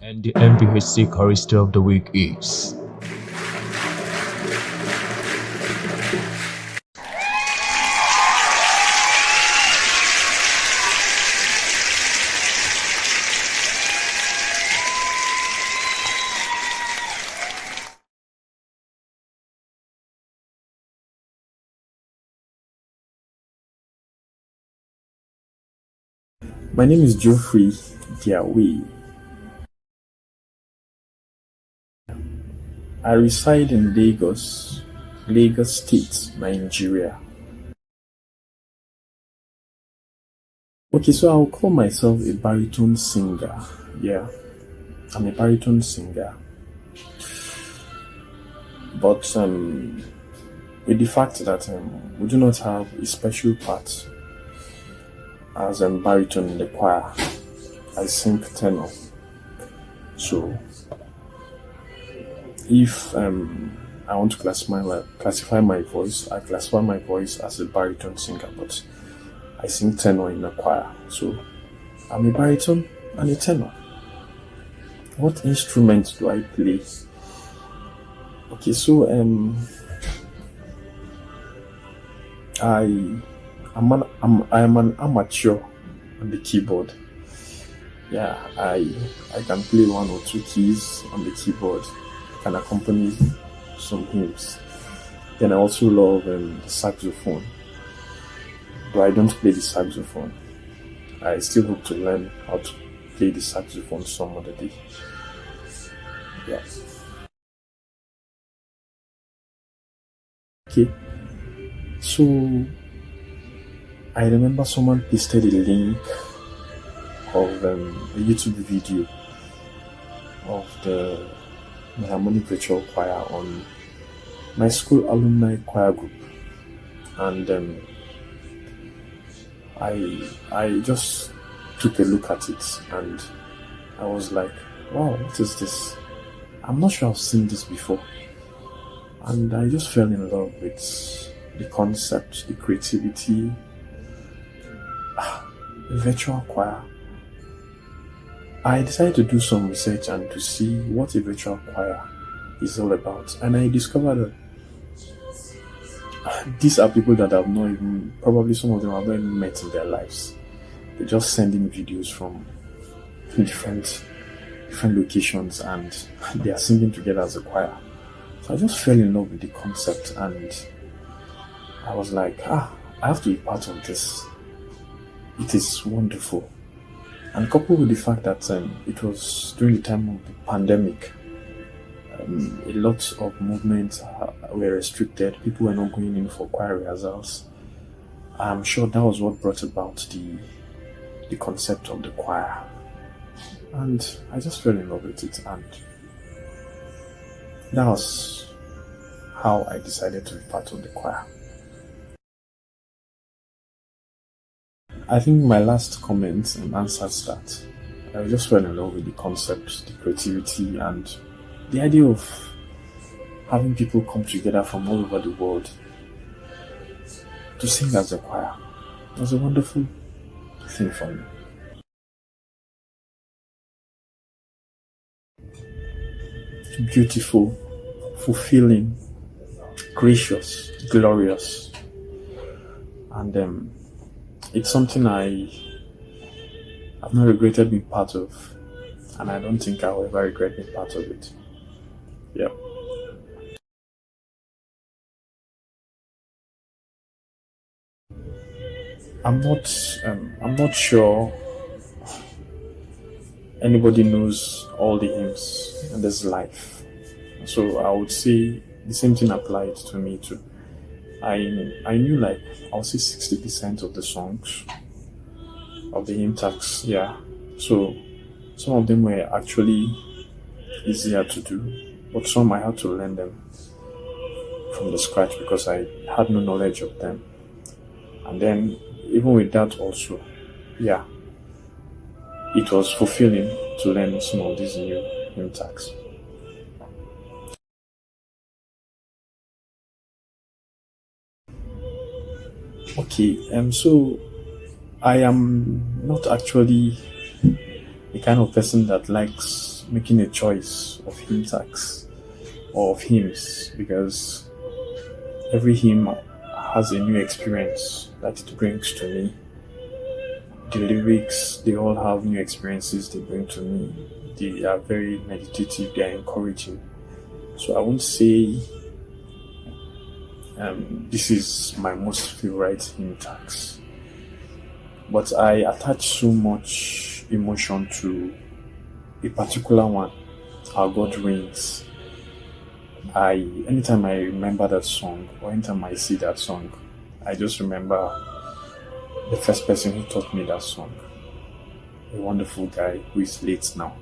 And the Mvhc Chorister of the week is My name is Geoffrey DYAWAI. I reside in Lagos State, Nigeria. Okay, so I'll call myself a baritone singer. Yeah, I'm a baritone singer. But with the fact that we do not have a special part as a baritone in the choir, I sing tenor. So if I want to classify my voice, I classify my voice as a baritone singer, but I sing tenor in the choir. So I'm a baritone and a tenor. What instrument do I play? Okay, so I am an amateur on the keyboard. Yeah, I can play one or two keys on the keyboard. I can accompany some hymns. Then I also love the saxophone, but I don't play the saxophone. I still hope to learn how to play the saxophone some other day. Yeah. Okay. So I remember someone pasted a link of a YouTube video of the Mvhc choir on my school alumni choir group, and I just took a look at it and I was like, wow, what is this? I'm not sure I've seen this before, and I just fell in love with the concept, the creativity. A virtual choir. I decided to do some research and to see what a virtual choir is all about, and I discovered that these are people that I've not even, probably some of them I've not even met in their lives. They just send in videos from different locations and they are singing together as a choir. So I just fell in love with the concept and I was like, I have to be part of this. It is wonderful. And coupled with the fact that it was during the time of the pandemic, a lot of movements were restricted. People were not going in for choir rehearsals. I'm sure that was what brought about the concept of the choir. And I just fell in love with it, and that was how I decided to be part of the choir. I think my last comment answers that. I just fell in love with the concept, the creativity, and the idea of having people come together from all over the world to sing as a choir. It was a wonderful thing for me. Beautiful, fulfilling, gracious, glorious, and it's something I've not regretted being part of, and I don't think I'll ever regret being part of it. Yeah. I'm not sure anybody knows all the hymns in this life, so I would say the same thing applied to me too. I knew, like, I'll say 60% of the songs of the hymn tags. Yeah. So some of them were actually easier to do, but some I had to learn them from the scratch because I had no knowledge of them. And then even with that also, yeah, it was fulfilling to learn some of these new hymn tags. Okay, so I am not actually the kind of person that likes making a choice of hymn tags or of hymns, because every hymn has a new experience that it brings to me. The lyrics, they all have new experiences they bring to me. They are very meditative, they are encouraging. So I won't say this is my most favorite hymn tags, but I attach so much emotion to a particular one, Our God Reigns. Anytime I remember that song, or anytime I see that song, I just remember the first person who taught me that song, a wonderful guy who is late now.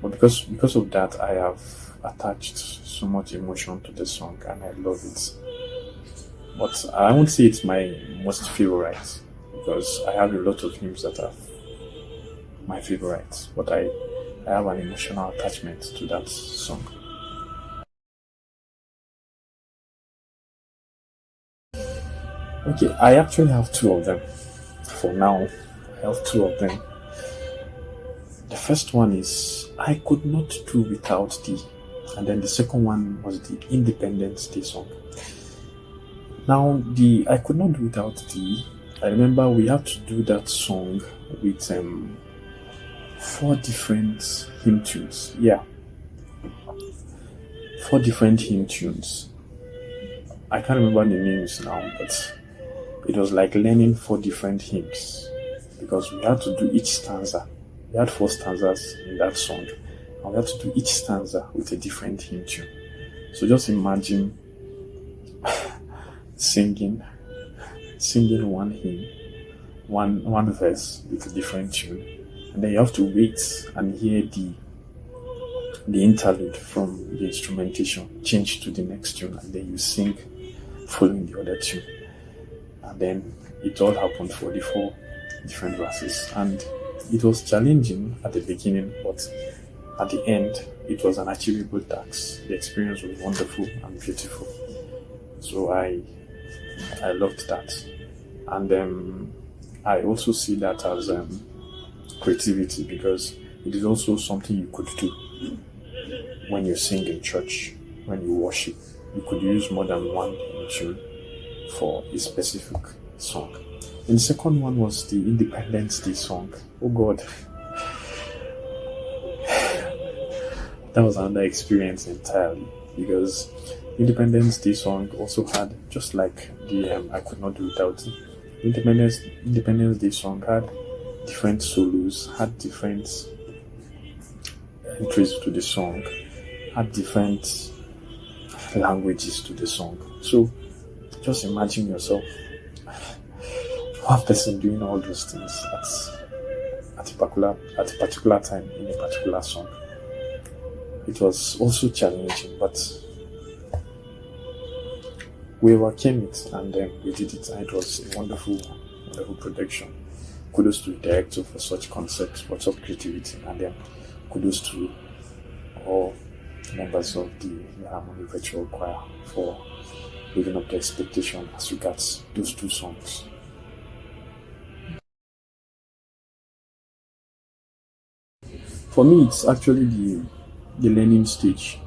But because of that, I have attached so much emotion to the song, and I love it. But I won't say it's my most favorite, because I have a lot of hymns that are my favorites. But I have an emotional attachment to that song. Okay, I actually have two of them. For now, I have two of them. The first one is I Could Not Do Without Thee, and then the second one was the Independence Day song. Now, the I Could Not Do Without Thee, I remember we had to do that song with 4 different hymn tunes. Yeah, 4 different hymn tunes. I can't remember the names now, but it was like learning 4 different hymns, because we had to do each stanza. We had 4 stanzas in that song, and we had to do each stanza with a different hymn tune. So just imagine singing one hymn, one verse with a different tune, and then you have to wait and hear the interlude from the instrumentation change to the next tune, and then you sing following the other tune. And then it all happened for the 4 different verses, and it was challenging at the beginning, but at the end it was an achievable task. The experience was wonderful and beautiful, so I loved that. And I also see that as creativity, because it is also something you could do when you sing in church, when you worship. You could use more than one tune for a specific song. And the second one was the Independence Day song. Oh God, that was another experience entirely, because Independence Day song also had, just like the I Could Not Do Without It, Independence Day song had different solos, had different entries to the song, had different languages to the song. So just imagine yourself, one person doing all those things at a particular time in a particular song. It was also challenging, but we overcame it, and then we did it, and it was a wonderful production. Kudos to the director for such concepts, for such creativity, and then kudos to all members of the Harmony Virtual Choir for living up to expectation as regards those 2 songs. For me, it's actually the learning stage,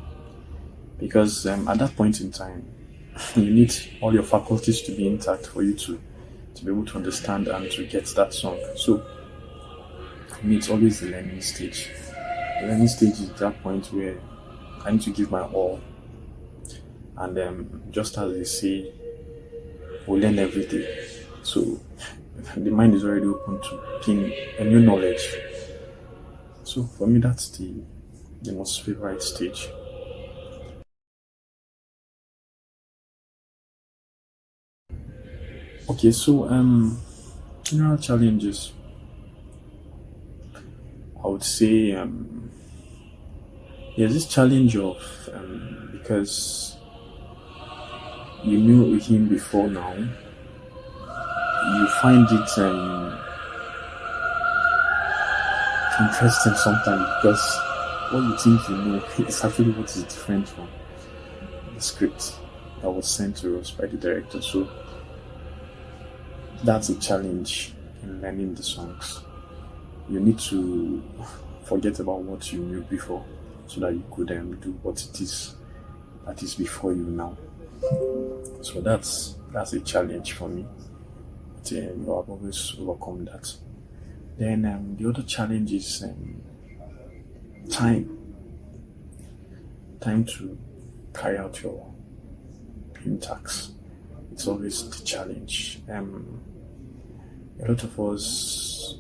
because at that point in time, you need all your faculties to be intact for you to be able to understand and to get that song. So for me, it's always the learning stage. The learning stage is that point where I need to give my all, and just as they say, we learn every day. So the mind is already open to gain a new knowledge. So for me, that's the most favorite stage. Okay, so general challenges, I would say there's this challenge of because you knew him before now, you find it interesting sometimes, because what you think you know is actually what is different from the script that was sent to us by the director. So that's a challenge in learning the songs. you need to forget about what you knew before so that you could do what it is that is before you now. So that's a challenge for me. But, I've always overcome that. Then the other challenge is time. Time to carry out your pin tax. It's always the challenge. A lot of us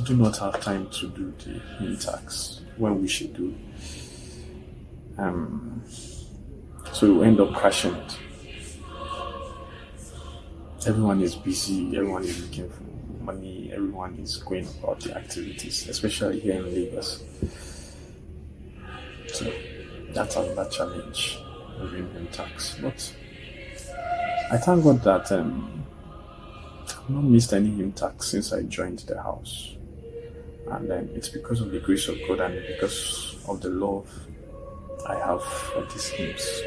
do not have time to do the pin tax when we should do. So we end up crashing it. Everyone is busy, everyone is looking for money, everyone is going about the activities, especially here in Lagos. So that's another challenge of income tax. But I thank God that I've not missed any income tax since I joined the house. And it's because of the grace of God and because of the love I have for these hymns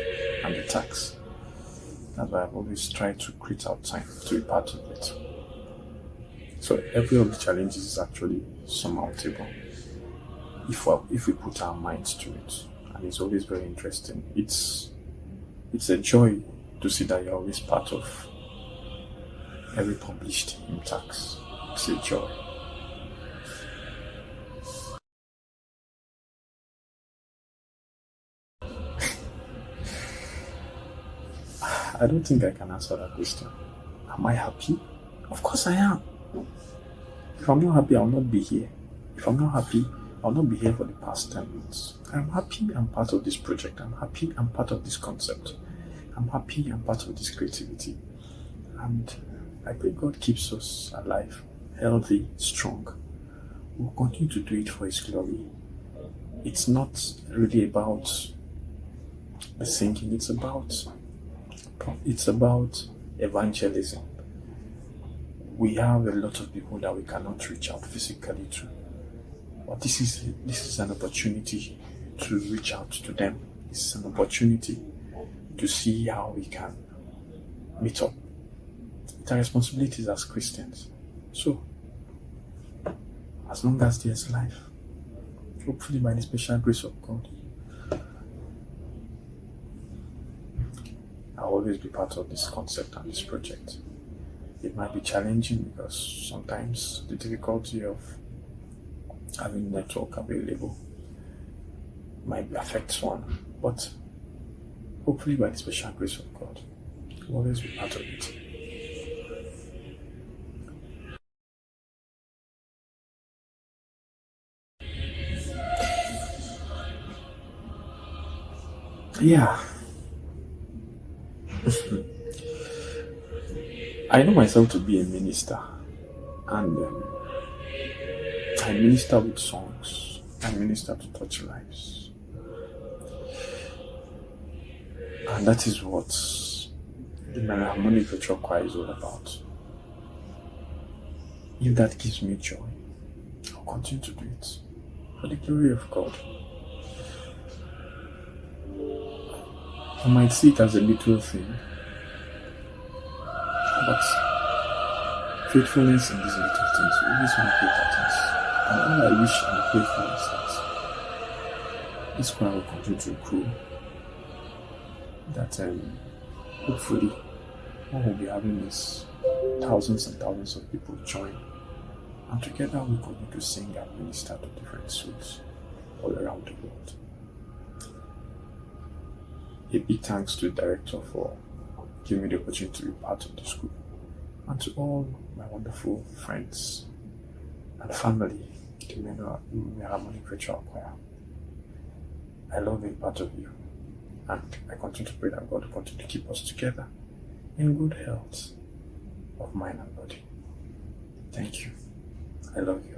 and the tax. That's why I've always tried to create out time to be part of it. So every of the challenges is actually surmountable if we put our minds to it. And it's always very interesting. It's a joy to see that you're always part of every published hymn tax. It's a joy. I don't think I can answer that question. Am I happy? Of course I am. If I'm not happy, I'll not be here. If I'm not happy, I'll not be here for the past 10 minutes. I'm happy I'm part of this project. I'm happy I'm part of this concept. I'm happy I'm part of this creativity. And I pray God keeps us alive, healthy, strong. We'll continue to do it for His glory. It's not really about the singing, it's about evangelism. We have a lot of people that we cannot reach out physically to. But this is an opportunity to reach out to them. This is an opportunity to see how we can meet up. It's our responsibilities as Christians. So, as long as there's life, hopefully by the special grace of God, I'll always be part of this concept and this project. It might be challenging because sometimes the difficulty of having network available might affect one, but hopefully by the special grace of God, we'll always be part of it. Yeah. I know myself to be a minister, and I minister with songs. I minister to touch lives, and that is what the Mvhc Chorister is all about. If that gives me joy, I'll continue to do it for the glory of God. I might see it as a little thing, but faithfulness in these little things will always make greater things. And all I wish and pray for is that this choir will continue to grow. That hopefully what we'll be having is thousands and thousands of people join. And together we continue to sing and minister to different souls all around the world. A big thanks to the director for giving me the opportunity to be part of this group, and to all my wonderful friends and family, the Mvhc Choir. I love being part of you, and I continue to pray that God will continue to keep us together in good health of mind and body. Thank you. I love you.